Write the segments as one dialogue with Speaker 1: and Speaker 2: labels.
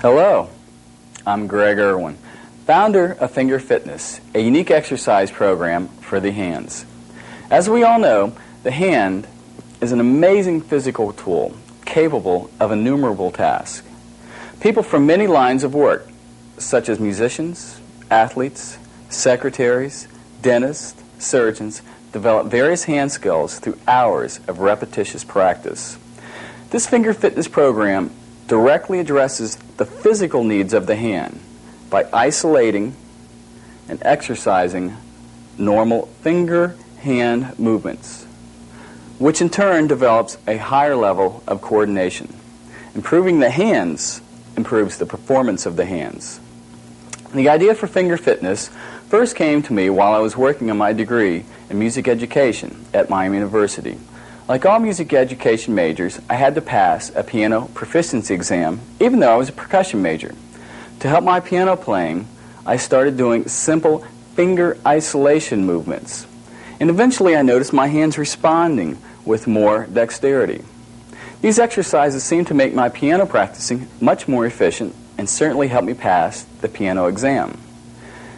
Speaker 1: Hello, I'm Greg Irwin, founder of Finger Fitness, a unique exercise program for the hands. As we all know, the hand is an amazing physical tool capable of innumerable tasks. People from many lines of work, such as musicians, athletes, secretaries, dentists, surgeons, develop various hand skills through hours of repetitious practice. This Finger Fitness program directly addresses the physical needs of the hand by isolating and exercising normal finger-hand movements, which in turn develops a higher level of coordination. Improving the hands improves the performance of the hands. The idea for Finger Fitness first came to me while I was working on my degree in music education at Miami University. Like all music education majors, I had to pass a piano proficiency exam, even though I was a percussion major. To help my piano playing, I started doing simple finger isolation movements. And eventually I noticed my hands responding with more dexterity. These exercises seemed to make my piano practicing much more efficient and certainly helped me pass the piano exam.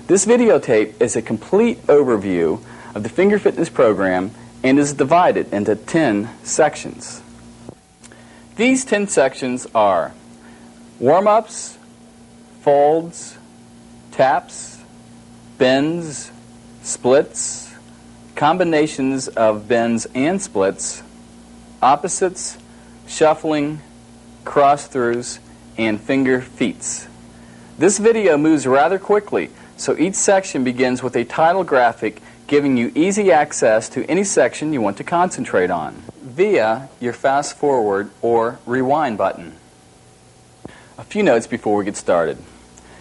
Speaker 1: This videotape is a complete overview of the Finger Fitness program and is divided into 10 sections. These 10 sections are warm-ups, folds, taps, bends, splits, combinations of bends and splits, opposites, shuffling, cross-throughs, and finger feats. This video moves rather quickly, so each section begins with a title graphic giving you easy access to any section you want to concentrate on via your fast forward or rewind button. A few notes before we get started.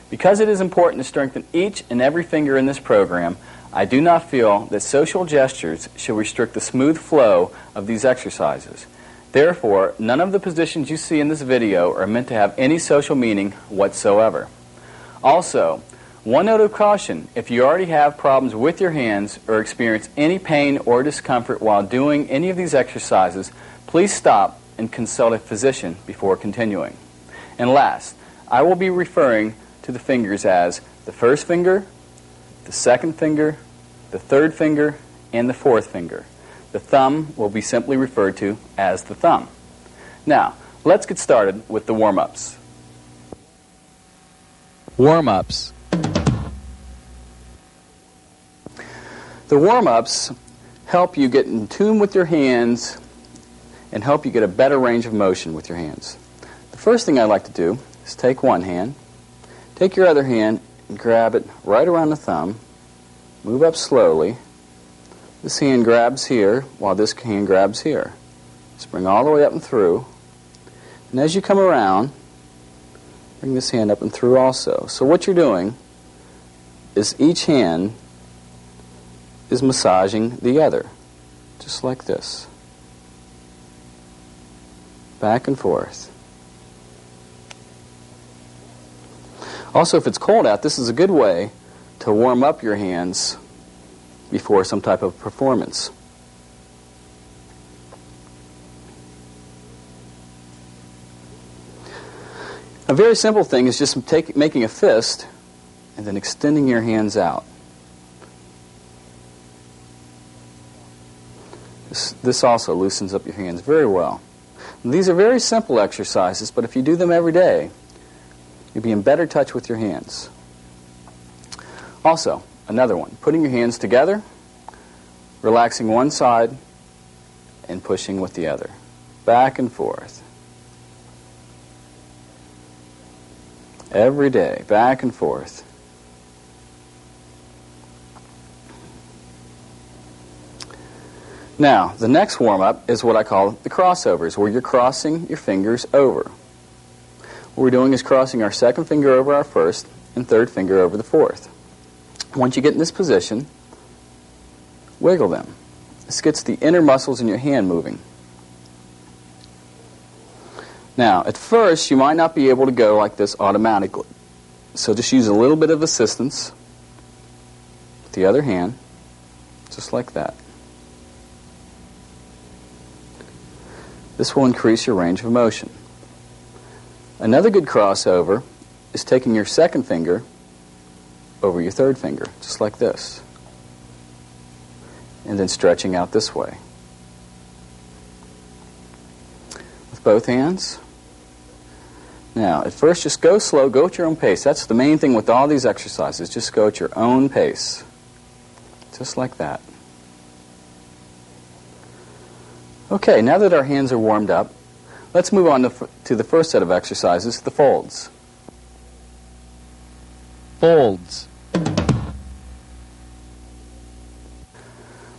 Speaker 1: Because it is important to strengthen each and every finger in this program, I do not feel that social gestures should restrict the smooth flow of these exercises. Therefore, none of the positions you see in this video are meant to have any social meaning whatsoever. Also, one note of caution: if you already have problems with your hands or experience any pain or discomfort while doing any of these exercises, please stop and consult a physician before continuing. And last, I will be referring to the fingers as the first finger, the second finger, the third finger, and the fourth finger. The thumb will be simply referred to as the thumb. Now, let's get started with the warm-ups. Warm-ups. The warm-ups help you get in tune with your hands and help you get a better range of motion with your hands. The first thing I like to do is take one hand, take your other hand and grab it right around the thumb, move up slowly. This hand grabs here while this hand grabs here. Just bring all the way up and through. And as you come around, bring this hand up and through also. So what you're doing is each hand is massaging the other, just like this. Back and forth. Also, if it's cold out, this is a good way to warm up your hands before some type of performance. A very simple thing is just making a fist and then extending your hands out. This also loosens up your hands very well. And these are very simple exercises, but if you do them every day, you'll be in better touch with your hands. Also, another one, putting your hands together, relaxing one side, and pushing with the other. Back and forth. Every day, back and forth. Now, the next warm-up is what I call the crossovers, where you're crossing your fingers over. What we're doing is crossing our second finger over our first and third finger over the fourth. Once you get in this position, wiggle them. This gets the inner muscles in your hand moving. Now, at first, you might not be able to go like this automatically. So just use a little bit of assistance with the other hand, just like that. This will increase your range of motion. Another good crossover is taking your second finger over your third finger, just like this. And then stretching out this way. With both hands. Now, at first, just go slow, go at your own pace. That's the main thing with all these exercises. Just go at your own pace. Just like that. Okay, now that our hands are warmed up, let's move on to the first set of exercises, the folds.
Speaker 2: Folds.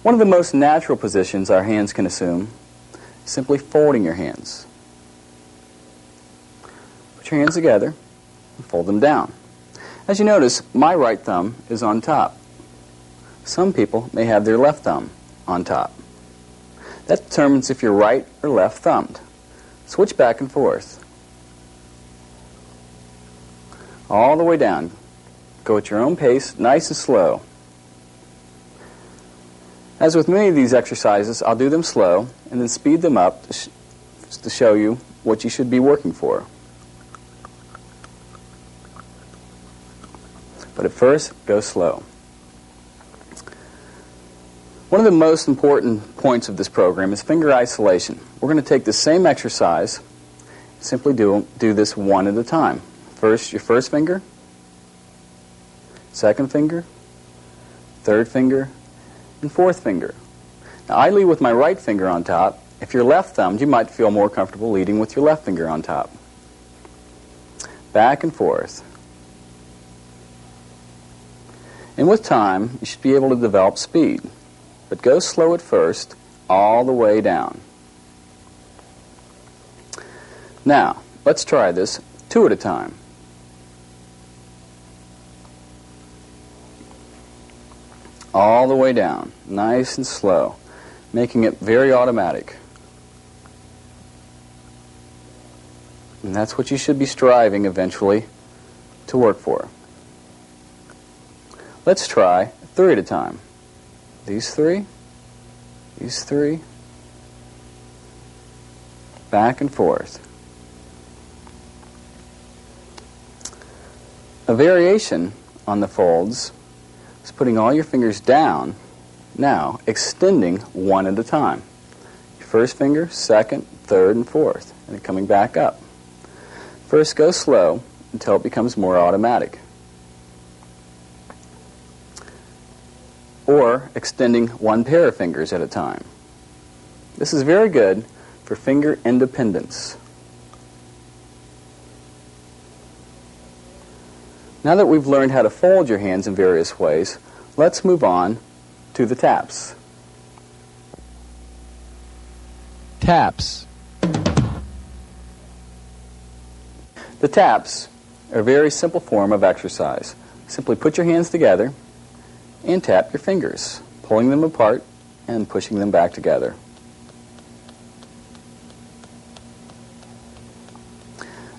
Speaker 1: One of the most natural positions our hands can assume is simply folding your hands. Put your hands together and fold them down. As you notice, my right thumb is on top. Some people may have their left thumb on top. That determines if you're right or left thumbed. Switch back and forth. All the way down. Go at your own pace, nice and slow. As with many of these exercises, I'll do them slow and then speed them up to show you what you should be working for. But at first, go slow. One of the most important points of this program is finger isolation. We're going to take the same exercise, simply do this one at a time. First, your first finger, second finger, third finger, and fourth finger. Now, I lead with my right finger on top. If you're left-thumbed, you might feel more comfortable leading with your left finger on top. Back and forth. And with time, you should be able to develop speed. But go slow at first, all the way down. Now, let's try this two at a time. All the way down, nice and slow, making it very automatic. And that's what you should be striving eventually to work for. Let's try three at a time. These three, back and forth. A variation on the folds is putting all your fingers down, now extending one at a time. Your first finger, second, third, and fourth, and then coming back up. First, go slow until it becomes more automatic. Or extending one pair of fingers at a time. This is very good for finger independence. Now that we've learned how to fold your hands in various ways, let's move on to the taps.
Speaker 2: Taps.
Speaker 1: The taps are a very simple form of exercise. Simply put your hands together and tap your fingers, pulling them apart and pushing them back together.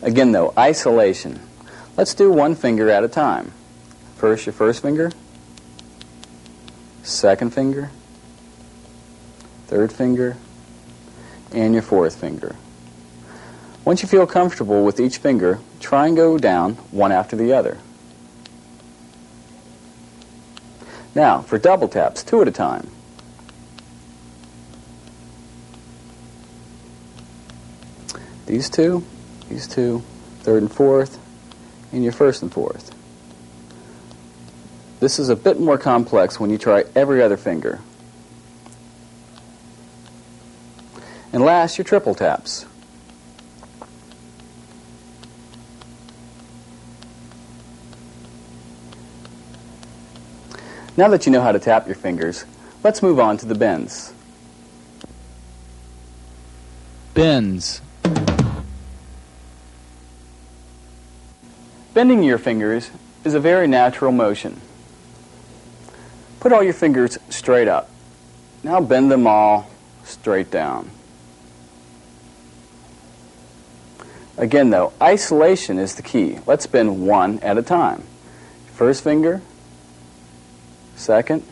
Speaker 1: Again though, isolation. Let's do one finger at a time. First, your first finger, second finger, third finger, and your fourth finger. Once you feel comfortable with each finger, try and go down one after the other. Now, for double taps, two at a time. These two, third and fourth, and your first and fourth. This is a bit more complex when you try every other finger. And last, your triple taps. Now that you know how to tap your fingers, let's move on to the bends.
Speaker 2: Bends.
Speaker 1: Bending your fingers is a very natural motion. Put all your fingers straight up. Now bend them all straight down. Again though, isolation is the key. Let's bend one at a time. First finger, second,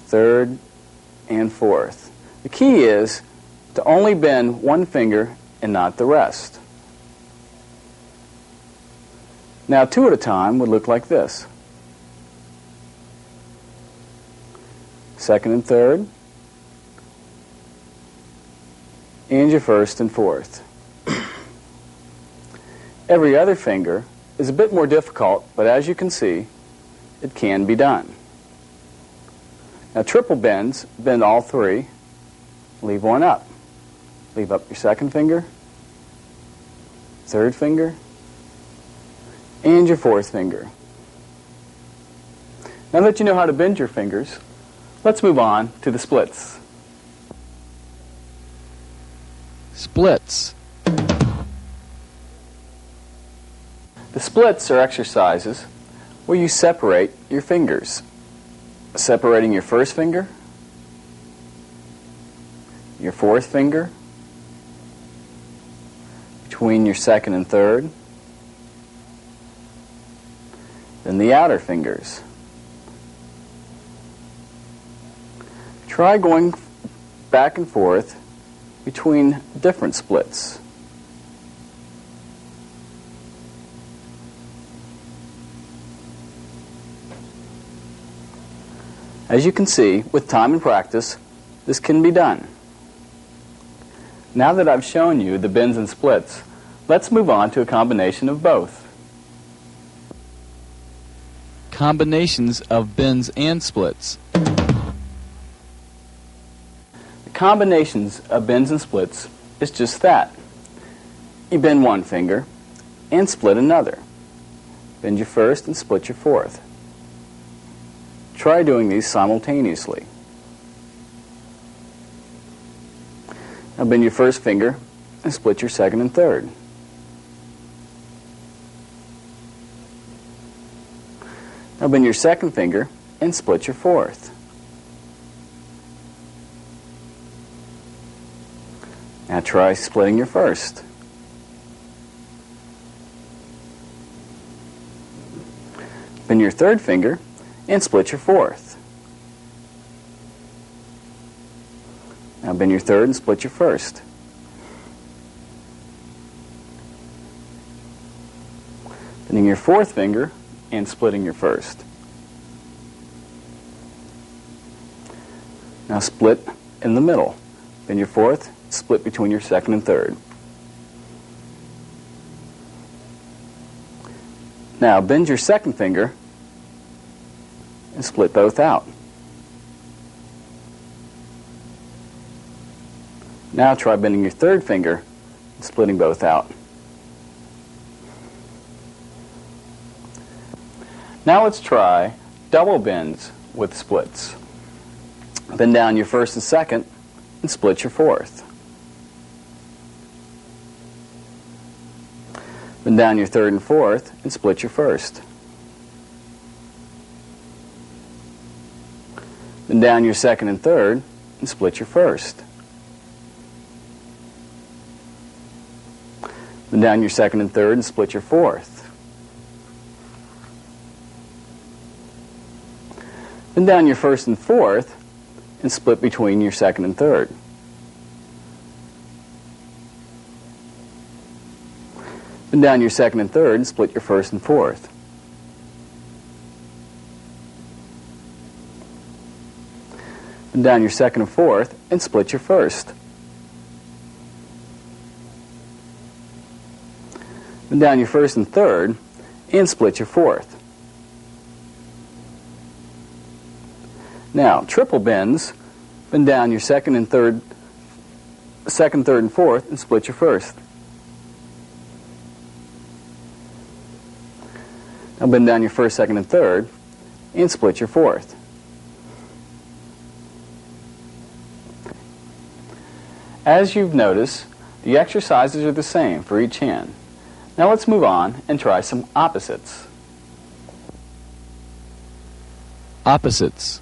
Speaker 1: third, and fourth. The key is to only bend one finger and not the rest. Now, two at a time would look like this. Second and third, and your first and fourth. Every other finger is a bit more difficult, but as you can see, it can be done. Now, triple bends, bend all three, leave one up. Leave up your second finger, third finger, and your fourth finger. Now that you know how to bend your fingers, let's move on to the splits.
Speaker 2: Splits.
Speaker 1: The splits are exercises where you separate your fingers. Separating your first finger, your fourth finger, between your second and third, then the outer fingers. Try going back and forth between different splits. As you can see, with time and practice, this can be done. Now that I've shown you the bends and splits, let's move on to a combination of both.
Speaker 2: Combinations of bends and splits.
Speaker 1: The combinations of bends and splits is just that. You bend one finger and split another. Bend your first and split your fourth. Try doing these simultaneously. Now bend your first finger and split your second and third. Now bend your second finger and split your fourth. Now try splitting your first. Bend your third finger and split your fourth. Now bend your third and split your first. Bending your fourth finger and splitting your first. Now split in the middle. Bend your fourth, split between your second and third. Now bend your second finger and split both out. Now try bending your third finger and splitting both out. Now let's try double bends with splits. Bend down your first and second and split your fourth. Bend down your third and fourth and split your first. Bend down your second and third and split your first. Bend down your second and third and split your fourth. Bend down your first and fourth and split between your second and third. Bend down your second and third and split your first and fourth. Bend down your second and fourth and split your first. Bend down your first and third and split your fourth. Now, triple bends, bend down your second, third, and fourth and split your first. Now bend down your first, second, and third and split your fourth. As you've noticed, the exercises are the same for each hand. Now let's move on and try some opposites.
Speaker 2: Opposites.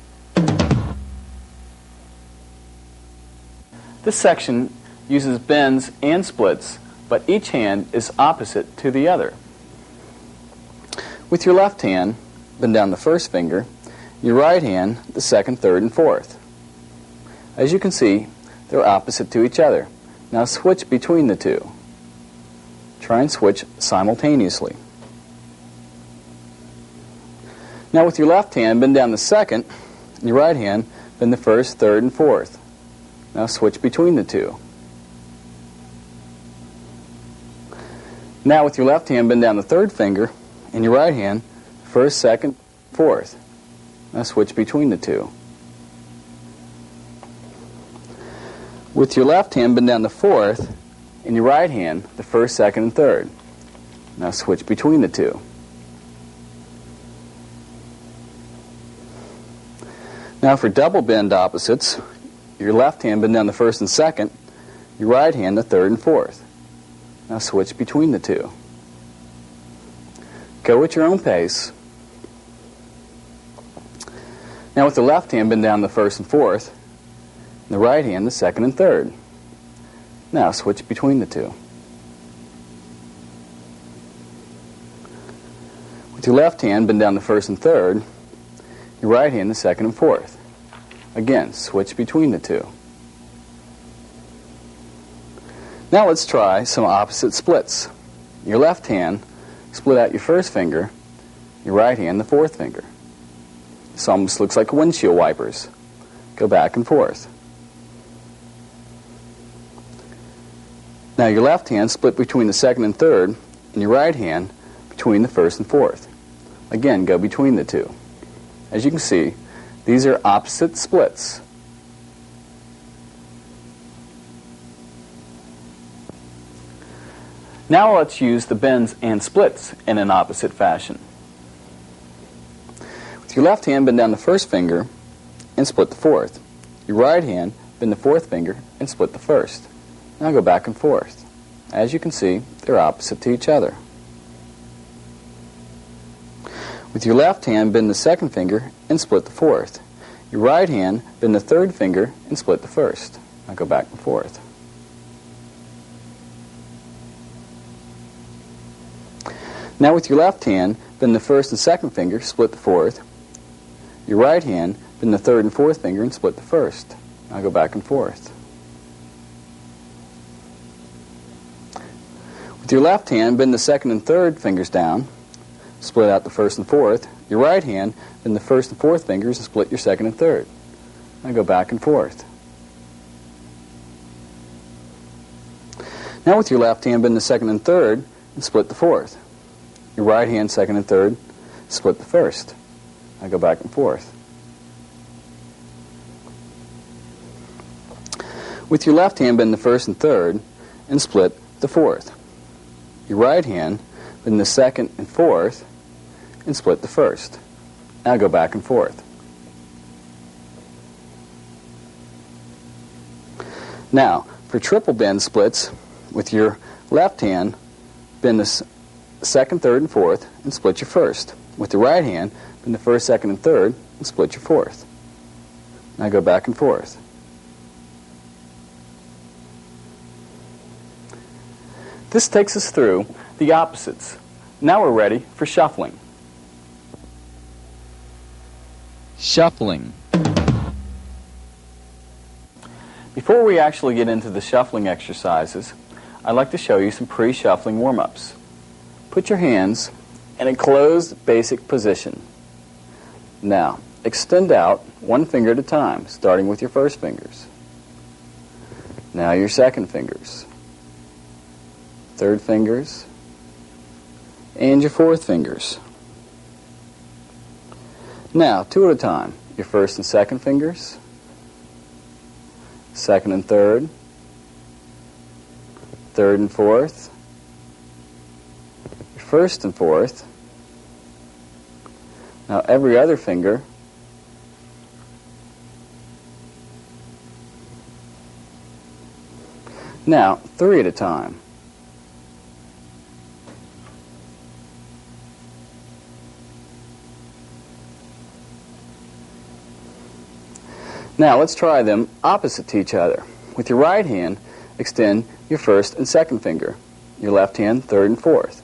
Speaker 1: This section uses bends and splits, but each hand is opposite to the other. With your left hand, bend down the first finger, your right hand, the second, third, and fourth. As you can see, they're opposite to each other. Now switch between the two. Try and switch simultaneously. Now with your left hand, bend down the second, and your right hand, bend the first, third, and fourth. Now switch between the two. Now with your left hand, bend down the third finger, and your right hand, first, second, fourth. Now switch between the two. With your left hand, bend down the fourth, and your right hand, the first, second, and third. Now switch between the two. Now for double bend opposites, your left hand bend down the first and second, your right hand the third and fourth. Now switch between the two. Go at your own pace. Now with the left hand, bend down the first and fourth, and the right hand the second and third. Now switch between the two. With your left hand, bend down the first and third, your right hand the second and fourth. Again, switch between the two. Now let's try some opposite splits. Your left hand, split out your first finger, your right hand the fourth finger. This almost looks like windshield wipers. Go back and forth. Now your left hand split between the second and third, and your right hand between the first and fourth. Again, go between the two. As you can see, these are opposite splits. Now let's use the bends and splits in an opposite fashion. With your left hand, bend down the first finger and split the fourth. Your right hand, bend the fourth finger and split the first. Now go back and forth. As you can see, they're opposite to each other. With your left hand, bend the second finger and split the fourth. Your right hand, bend the third finger and split the first. Now go back and forth. Now with your left hand, bend the first and second finger, split the fourth. Your right hand, bend the third and fourth finger and split the first. Now go back and forth. With your left hand, bend the second and third fingers down, split out the first and fourth. Your right hand, bend the first and fourth fingers and split your second and third. Now go back and forth. Now with your left hand, bend the second and third and split the fourth. Your right hand, second and third, split the first. Now go back and forth. With your left hand, bend the first and third and split the fourth. Your right hand, bend the second and fourth and split the first. Now go back and forth. Now, for triple bend splits, with your left hand, bend the second, third, and fourth and split your first. With the right hand, bend the first, second, and third and split your fourth. Now go back and forth. This takes us through the opposites. Now we're ready for shuffling.
Speaker 2: Shuffling.
Speaker 1: Before we actually get into the shuffling exercises, I'd like to show you some pre-shuffling warm-ups. Put your hands in a closed basic position. Now, extend out one finger at a time, starting with your first fingers. Now your second fingers, third fingers, and your fourth fingers. Now, two at a time, your first and second fingers, second and third, third and fourth, your first and fourth. Now every other finger, now three at a time. Now let's try them opposite to each other. With your right hand, extend your first and second finger. Your left hand, third and fourth.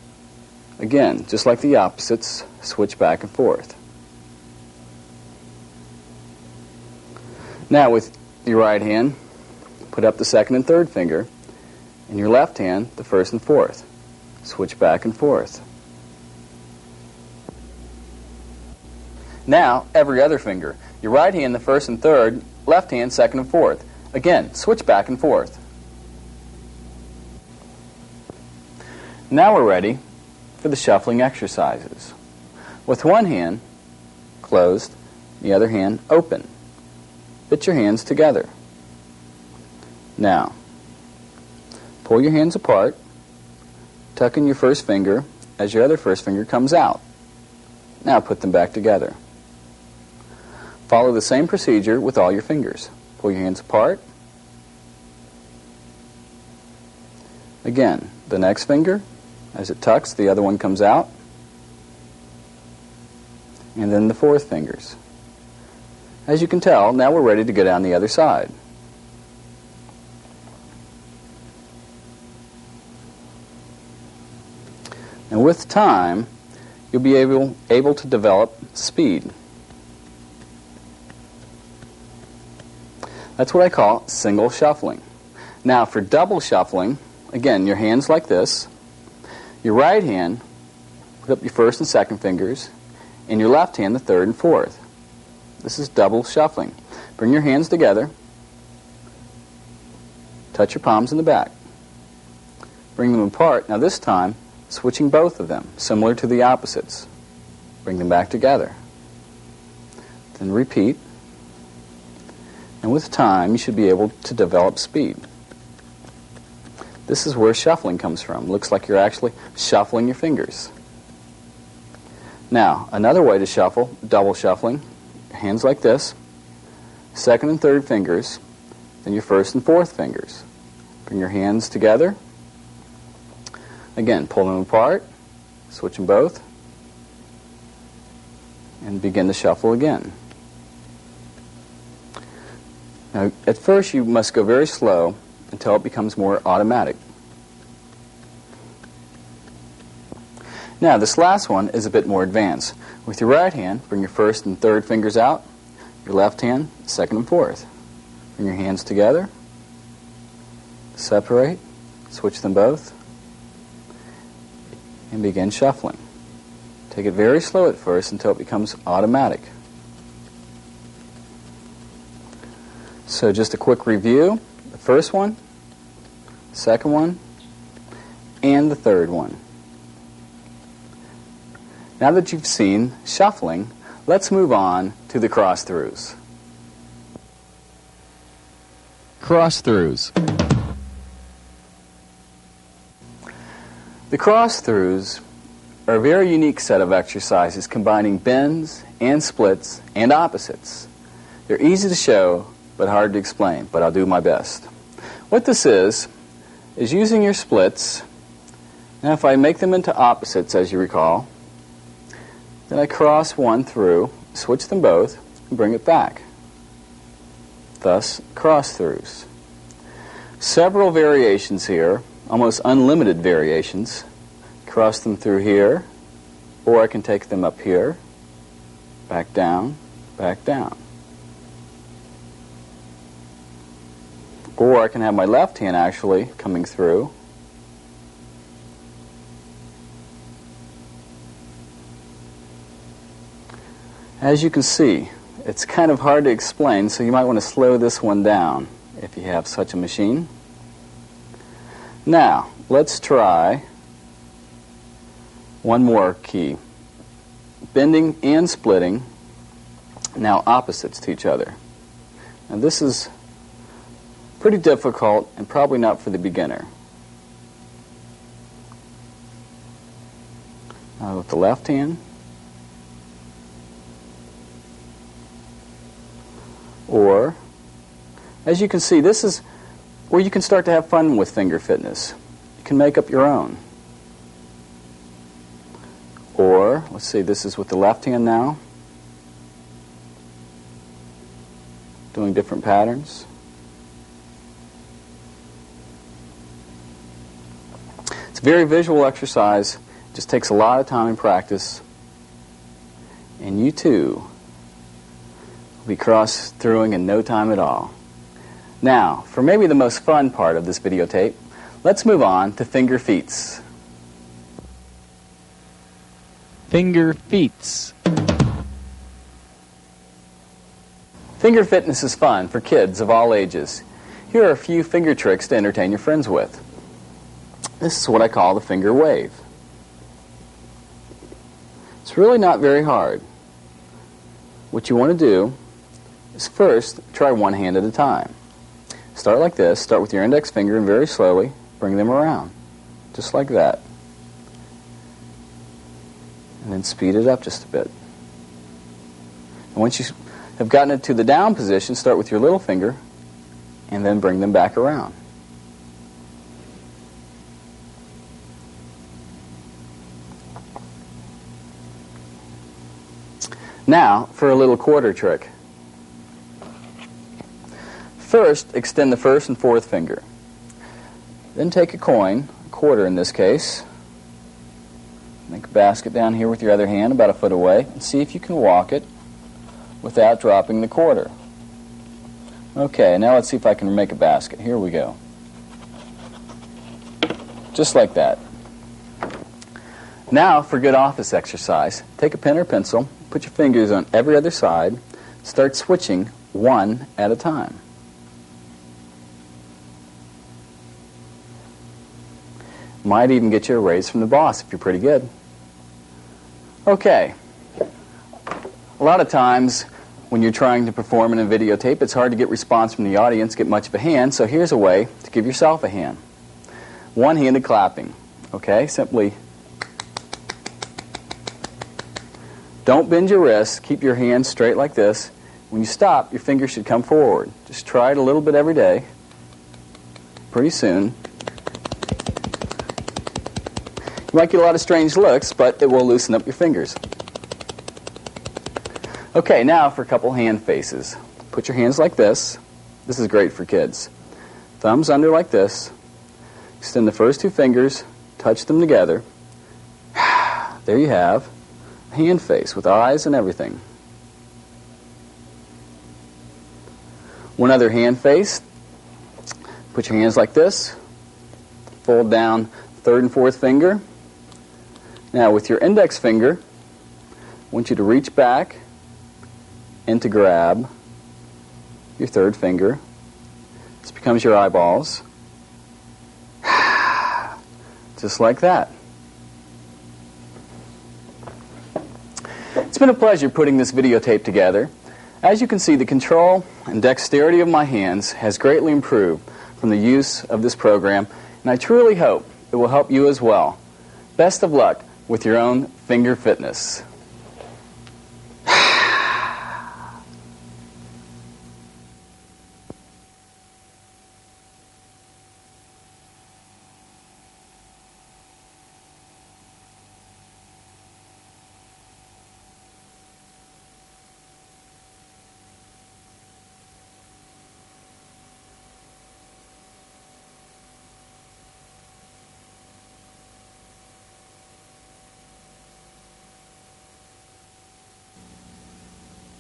Speaker 1: Again, just like the opposites, switch back and forth. Now with your right hand, put up the second and third finger, and your left hand, the first and fourth. Switch back and forth. Now, every other finger. Your right hand, the first and third, left hand, second and fourth. Again, switch back and forth. Now we're ready for the shuffling exercises. With one hand closed, the other hand open. Put your hands together. Now, pull your hands apart, tuck in your first finger as your other first finger comes out. Now put them back together. Follow the same procedure with all your fingers. Pull your hands apart. Again, the next finger, as it tucks, the other one comes out. And then the fourth fingers. As you can tell, now we're ready to go down the other side. And with time, you'll be able to develop speed. That's what I call single shuffling. Now for double shuffling, again, your hands like this. Your right hand, put up your first and second fingers, and your left hand, the third and fourth. This is double shuffling. Bring your hands together. Touch your palms in the back. Bring them apart. Now this time, switching both of them, similar to the opposites. Bring them back together. Then repeat. And with time, you should be able to develop speed. This is where shuffling comes from. Looks like you're actually shuffling your fingers. Now, another way to shuffle, double shuffling, hands like this, second and third fingers, then your first and fourth fingers. Bring your hands together. Again, pull them apart, switch them both, and begin to shuffle again. Now, at first you must go very slow until it becomes more automatic. Now, this last one is a bit more advanced. With your right hand, bring your first and third fingers out, your left hand, second and fourth. Bring your hands together, separate, switch them both, and begin shuffling. Take it very slow at first until it becomes automatic. So just a quick review. The first one, second one, and the third one. Now that you've seen shuffling, let's move on to the cross-throughs.
Speaker 2: Cross-throughs.
Speaker 1: The cross-throughs are a very unique set of exercises combining bends and splits and opposites. They're easy to show but hard to explain, but I'll do my best. What this is using your splits. Now if I make them into opposites, as you recall, then I cross one through, switch them both, and bring it back. Thus, cross-throughs. Several variations here, almost unlimited variations. Cross them through here, or I can take them up here, back down, back down. Or I can have my left hand actually coming through. As you can see, it's kind of hard to explain, so you might want to slow this one down if you have such a machine. Now, let's try one more key. Bending and splitting, now opposites to each other. Now this is pretty difficult and probably not for the beginner. Now with the left hand, or, as you can see, this is where you can start to have fun with finger fitness. You can make up your own. Or, let's see, this is with the left hand now, doing different patterns. It's a very visual exercise. It just takes a lot of time and practice. And you too will be cross-throughing in no time at all. Now, for maybe the most fun part of this videotape, let's move on to finger feats.
Speaker 2: Finger feats.
Speaker 1: Finger fitness is fun for kids of all ages. Here are a few finger tricks to entertain your friends with. This is what I call the finger wave. It's really not very hard. What you want to do is first try one hand at a time. Start like this. Start with your index finger and very slowly bring them around. Just like that. And then speed it up just a bit. And once you have gotten it to the down position, start with your little finger and then bring them back around. Now for a little quarter trick. First, extend the first and fourth finger. Then take a coin, a quarter in this case. Make a basket down here with your other hand about a foot away and see if you can walk it without dropping the quarter. Okay, now let's see if I can make a basket. Here we go. Just like that. Now for good office exercise. Take a pen or pencil, put your fingers on every other side, start switching one at a time. Might even get you a raise from the boss if you're pretty good. Okay. A lot of times when you're trying to perform in a videotape, it's hard to get response from the audience, get much of a hand, so here's a way to give yourself a hand. One-handed clapping. Okay, simply don't bend your wrists, keep your hands straight like this. When you stop, your fingers should come forward. Just try it a little bit every day. Pretty soon you might get a lot of strange looks, but it will loosen up your fingers. Okay, now for a couple hand faces. Put your hands like this. This is great for kids. Thumbs under like this. Extend the first two fingers, touch them together. There you have a hand face with eyes and everything. One other hand face. Put your hands like this. Fold down third and fourth finger. Now with your index finger, I want you to reach back and to grab your third finger. This becomes your eyeballs. Just like that. It's been a pleasure putting this videotape together. As you can see, the control and dexterity of my hands has greatly improved from the use of this program, and I truly hope it will help you as well. Best of luck with your own finger fitness.